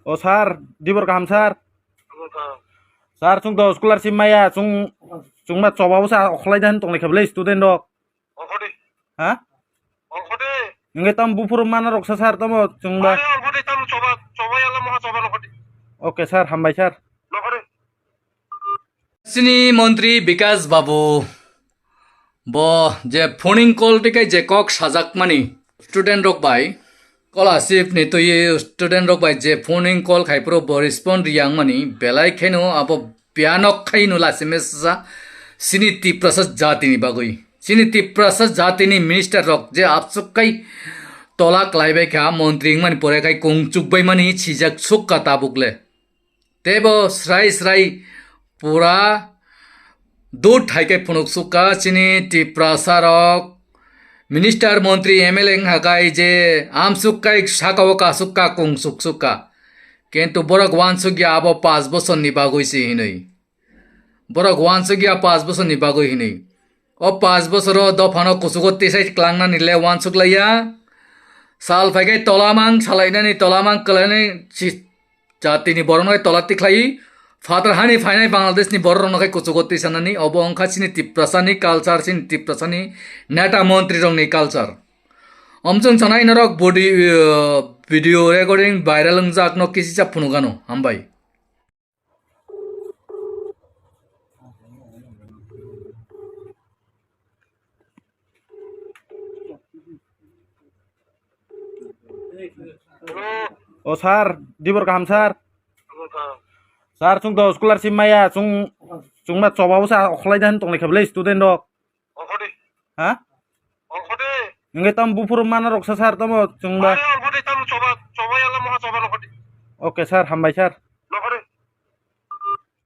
Oh sar, dibor kaham sar. Sar chung do scholarship maya chung mat coba usa okhlai dan tong lekha blai student dok. Ha? Ngai tam bufur mana roksa sar tamo chung ba. Oke sar, hambai sar. Sini মন্ত্রী বিকাশ বাবু ব যে phoning call টিকে যে কক সাজাক money student রক বাই scholarship নি তো ये স্টুডেন্ট রক বাই যে ফোনিং কল খাইপ্রো ব রেসপন্ড রিয়াং মানি বেলাই খেনো আব পিয়ানক খাইনো লাসিমেসা সিনি তি প্রসেস জাতিনি বাগই সিনি তি প্রসেস জাতিনি মিনিস্টার রক যে আপসুকাই তলাক লাইবাই খা মন্ত্রী মানি পরে খাই কংচুকবাই মানি ছিজাক সুক্কা তাবুকলে তেব স্রাই স্রাই পুরা दूध ठाइके फुनुक सुका चिनी टिप्रा सारक मिनिस्टर मंत्री एमएलए हाकाई जे आम सुक्काई साकावका सुक्का कुंग सुक सुक्का किन्तु बरक वान सुगिया अब 5 बছর निबागैसि हिनै बरक वान सुगिया 5 बছর निबागै हिनै ओ 5 बছर दफानो कुसुगो तेसाइ क्लांना निले वान सुक्लाया साल फाइकै तलामां सालायनानै तलामां कलायनै जातिनि बरनय तलातिख्लाय फादर हानि फाइनाय बांलादेशनि बर रंनाय कुचुगति सानानि अब अंखासिनि तिप्रासानि कालचार सिनि तिप्रासानि नेता मंत्री रंनि कालचार अमजों सानाय नरक बडि भिडियो रेकर्डिंग भाइरल जाक न किसिसा फुनुगानो हामबाय Oh sar, dibor kaham sar. Sar chung do scholarship maya chung mat coba usa okhlai dan tong lekha blai student dok. Ha? Ngai tam bufur mana roksa sar tamo chung ba. Oke sar, hambai sar.